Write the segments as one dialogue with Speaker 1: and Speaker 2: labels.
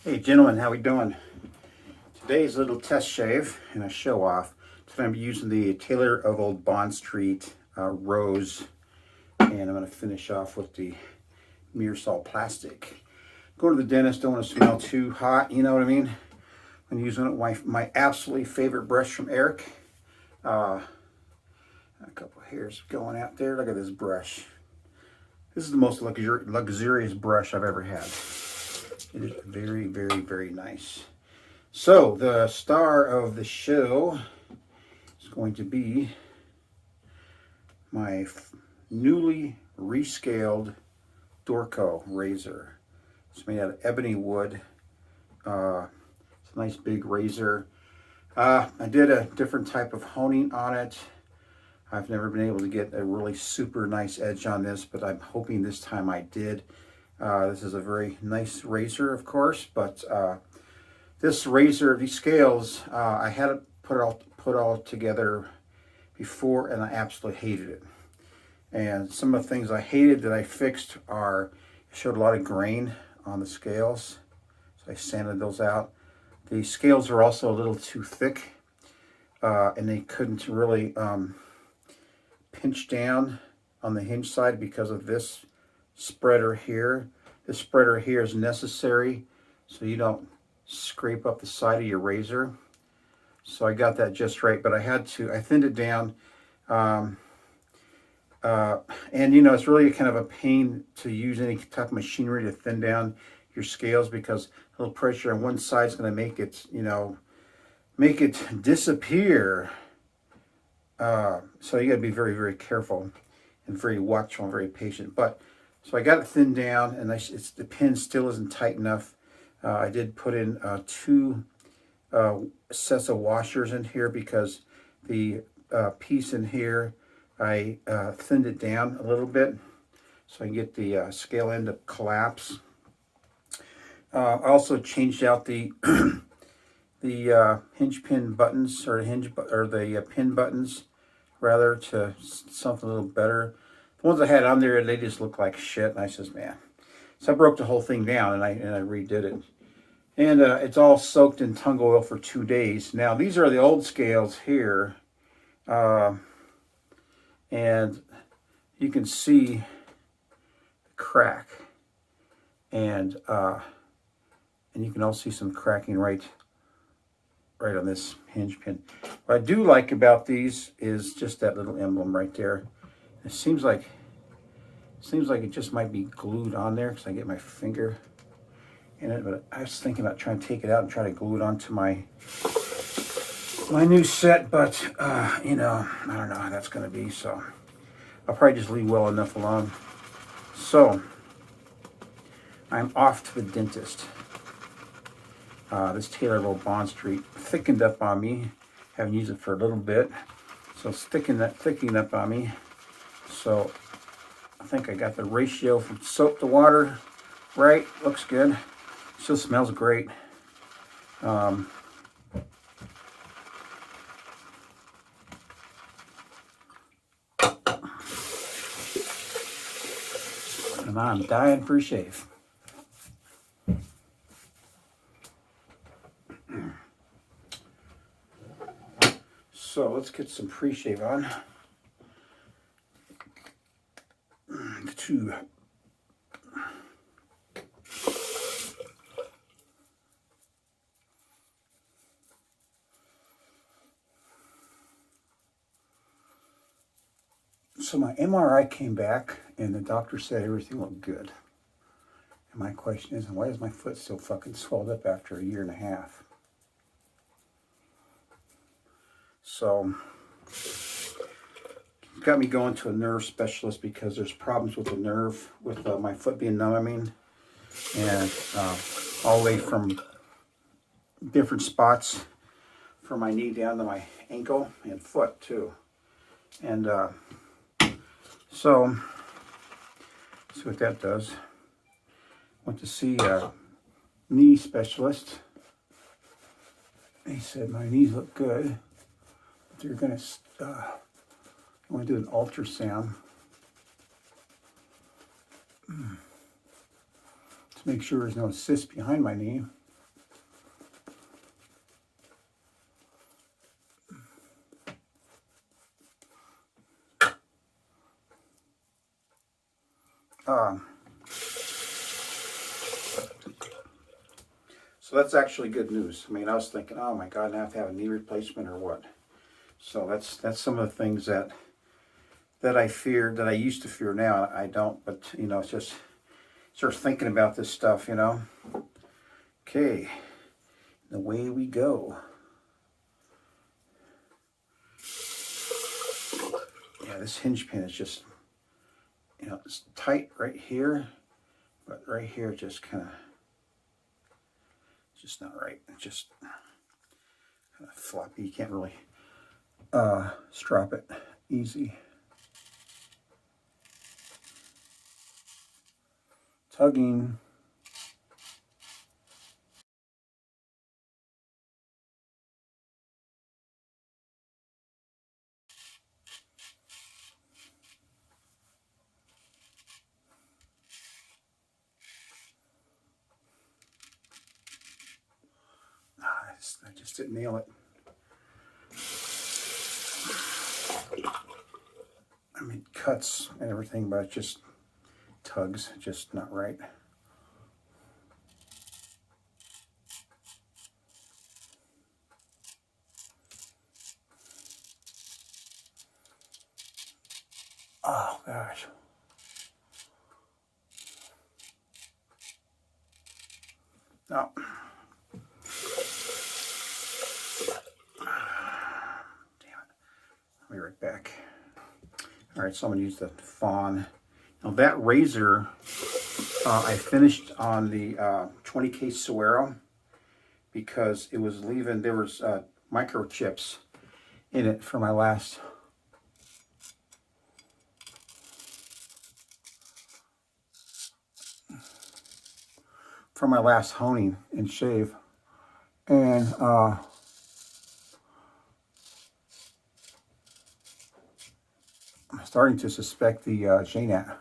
Speaker 1: Hey gentlemen, how we doing? Today's a little test shave and a show off. Today I'm using the Taylor of Old Bond Street Rose, and I'm going to finish off with the Mearsol Plastic. Go to the dentist, don't want to smell too hot, you know what I mean? I'm using it my absolutely favorite brush from Eric. A couple hairs going out there. Look at this brush. This is the most luxurious brush I've ever had. It is very, very, very nice. So the star of the show is going to be my newly rescaled DORKO razor. It's made out of ebony wood. It's a nice big razor. I did a different type of honing on it. I've never been able to get a really super nice edge on this, but I'm hoping this time I did. This is a very nice razor, of course, but this razor, these scales, I had it put all together before, and I absolutely hated it. And some of the things I hated that I fixed it showed a lot of grain on the scales, so I sanded those out. The scales were also a little too thick, and they couldn't really pinch down on the hinge side because of this spreader here. This spreader here is necessary so you don't scrape up the side of your razor. So I got that just right, but I thinned it down. And you know, it's really kind of a pain to use any type of machinery to thin down your scales, because a little pressure on one side is going to make it, you know, make it disappear. So you got to be very, very careful and very watchful and very patient. So I got it thinned down, and the pin still isn't tight enough. I did put in 2 sets of washers in here because the piece in here, I thinned it down a little bit so I can get the scale end to collapse. I also changed out the hinge pin buttons, or the pin buttons rather, to something a little better. The ones I had on there, they just look like shit, and I says, man. So I broke the whole thing down, and I redid it. And it's all soaked in tung oil for 2 days. Now, these are the old scales here. And you can see the crack. And you can also see some cracking right on this hinge pin. What I do like about these is just that little emblem right there. It seems like it just might be glued on there because I get my finger in it, but I was thinking about trying to take it out and try to glue it onto my new set, but you know, I don't know how that's going to be, so I'll probably just leave well enough alone. So I'm off to the dentist. This Taylor of Old Bond Street thickened up on me. Haven't used it for a little bit, so it's thickening up on me. So I think I got the ratio from soap to water right. Looks good. Still smells great. And I'm dying for a shave. So let's get some pre-shave on. So my MRI came back, and the doctor said everything looked good. And my question is, why is my foot still fucking swelled up after 1.5 years? So got me going to a nerve specialist because there's problems with the nerve, with my foot being numb, I mean, and all the way from different spots from my knee down to my ankle and foot too. And so see what that does. Went to see a knee specialist. He said my knees look good, but they're going to do an ultrasound to make sure there's no cyst behind my knee. So that's actually good news. I mean, I was thinking, oh my God, now I have to have a knee replacement or what? So that's some of the things that I feared, that I used to fear. Now I don't, but you know, it's just start thinking about this stuff, you know. Okay, away we go. Yeah, this hinge pin is just, you know, it's tight right here, but right here just kind of, it's just not right. It's just kind of floppy. You can't really strap it easy. Tugging. I just didn't nail it. I mean, cuts and everything, but it just tugs, just not right. Oh gosh. No. I'll be right back. All right, so I'm gonna use the Fawn. Now that razor, I finished on the 20K Suero because it was leaving, there was microchips in it for my last honing and shave. And I'm starting to suspect the JNAT.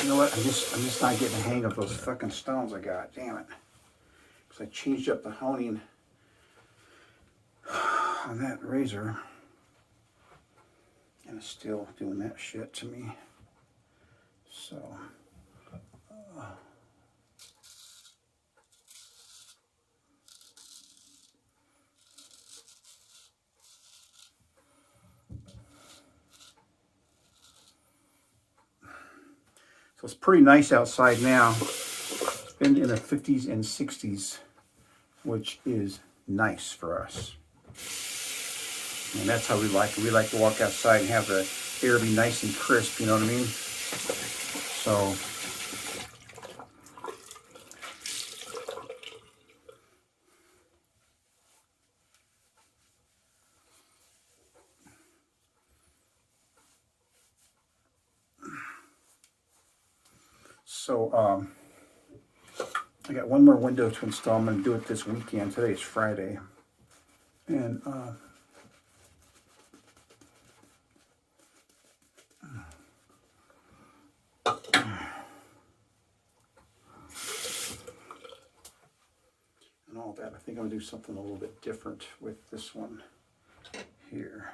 Speaker 1: You know what? I'm just not getting the hang of those fucking stones I got. Damn it! Because I changed up the honing on that razor, and it's still doing that shit to me. So. So it's pretty nice outside now. It's been in the 50s and 60s, which is nice for us. And that's how we like it. We like to walk outside and have the air be nice and crisp, you know what I mean? So, I got one more window to install. I'm going to do it this weekend. Today is Friday. And all that. I think I'm going to do something a little bit different with this one here.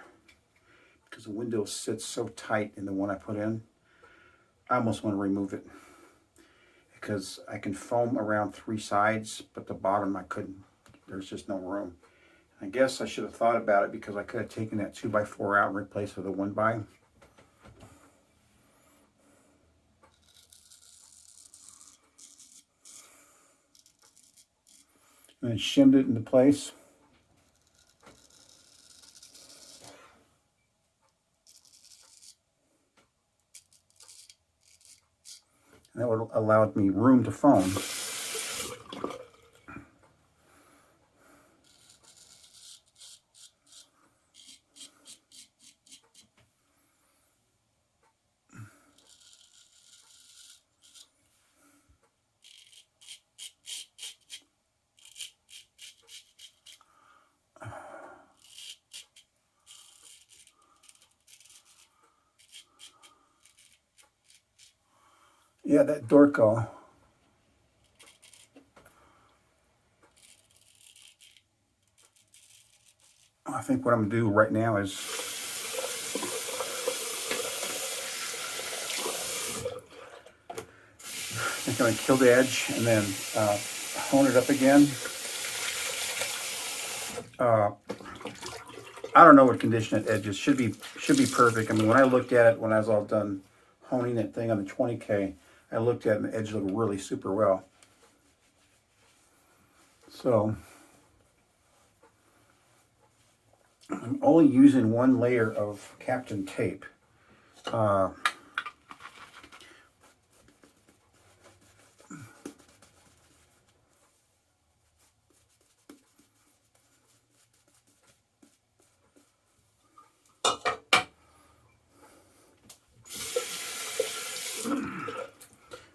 Speaker 1: Because the window sits so tight in the one I put in. I almost want to remove it. Because I can foam around 3 sides, but the bottom I couldn't. There's just no room. I guess I should have thought about it because I could have taken that 2x4 out and replaced it with a 1x. And then shimmed it into place. And that would have allowed me room to foam. Yeah, that DORKO. I think what I'm gonna do right now is I'm gonna kill the edge and then hone it up again. I don't know what condition that edge is. Should be perfect. I mean, when I looked at it when I was all done honing that thing on the 20K, I looked at it and the edge looked really super well. So I'm only using one layer of Kapton tape.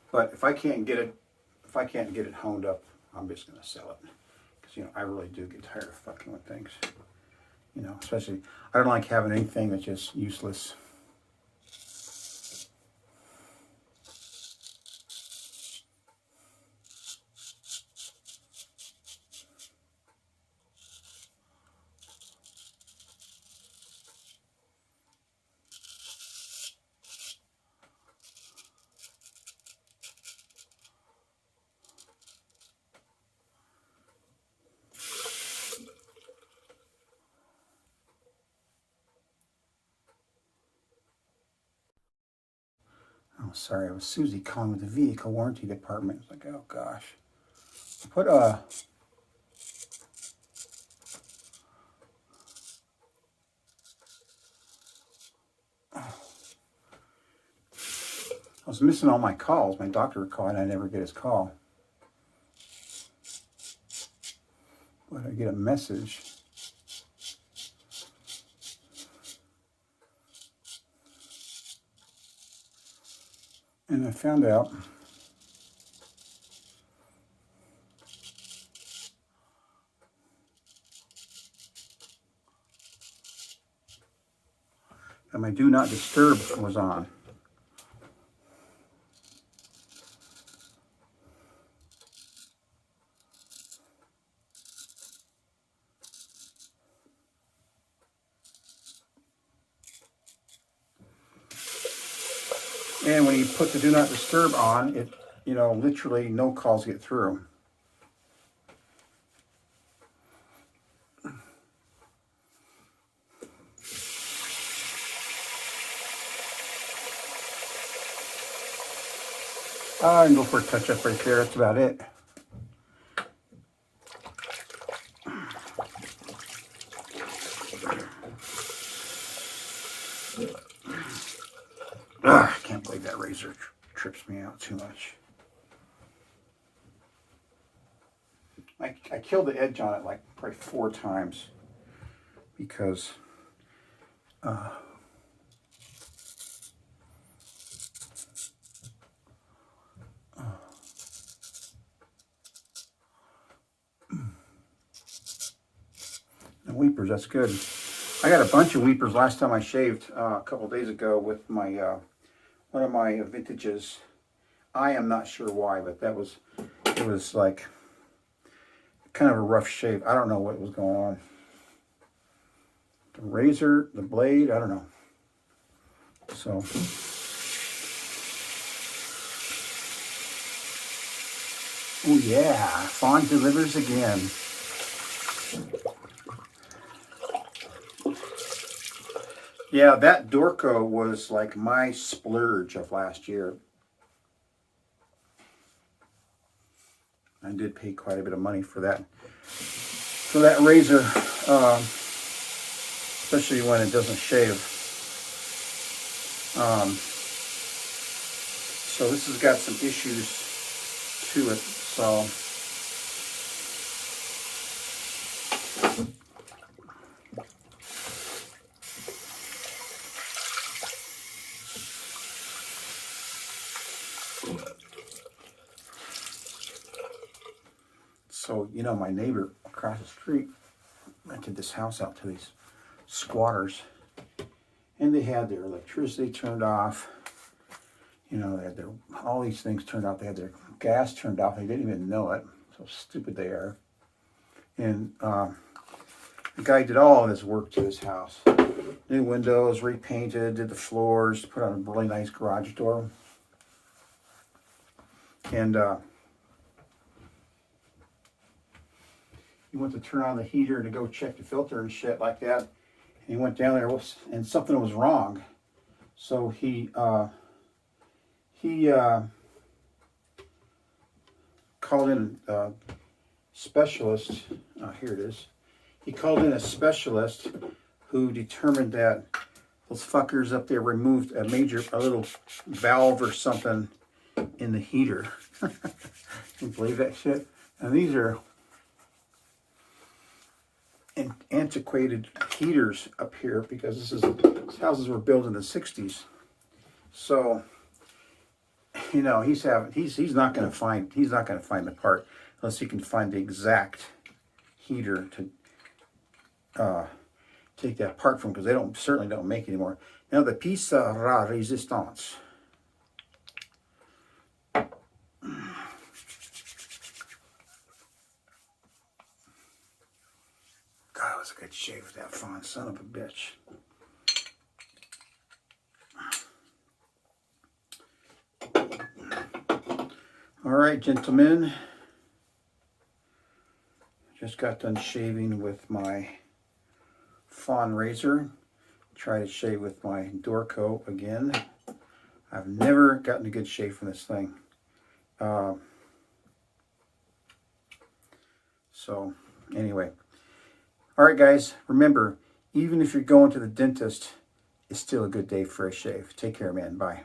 Speaker 1: But if I can't get it honed up, I'm just gonna sell it. Because I really do get tired of fucking with things. Especially I don't like having anything that's just useless. Oh, sorry, it was Susie calling with the vehicle warranty department. It's like, oh gosh. Put I was missing all my calls. My doctor would call and I never get his call. But I get a message. And I found out that my do not disturb was on. And when you put the do not disturb on, it, literally no calls get through. I can go for a touch up right there. That's about it. I can't believe that razor trips me out too much. I killed the edge on it like probably 4 times because the weepers, that's good. I got a bunch of weepers last time I shaved a couple days ago with my one of my vintages. I am not sure why, but it was like kind of a rough shave. I don't know what was going on. The razor, the blade, I don't know. So oh yeah, Fawn delivers again. Yeah, that DORKO was like my splurge of last year. I did pay quite a bit of money for that razor, especially when it doesn't shave. So this has got some issues to it. So, my neighbor across the street rented this house out to these squatters, and they had their electricity turned off, You know, they had their, all these things turned out. They had their gas turned off. They didn't even know it. So stupid they are. And the guy did all of his work to his house. New windows, repainted, did the floors, put on a really nice garage door. And he went to turn on the heater to go check the filter and shit like that. And he went down there and something was wrong. So he called in a specialist. Here it is. He called in a specialist who determined that those fuckers up there removed a little valve or something in the heater. Can you believe that shit? And these are antiquated heaters up here because these houses were built in the 60s. So, you know, he's not going to find the part unless he can find the exact heater to take that part from, because they certainly don't make it anymore. Now the piece à résistance. God, it was a good shave with that font, son of a bitch. All right, gentlemen. Just got done shaving with my fawn razor. Try to shave with my DORKO again. I've never gotten a good shave from this thing. So, anyway. All right, guys. Remember, even if you're going to the dentist, it's still a good day for a shave. Take care, man. Bye.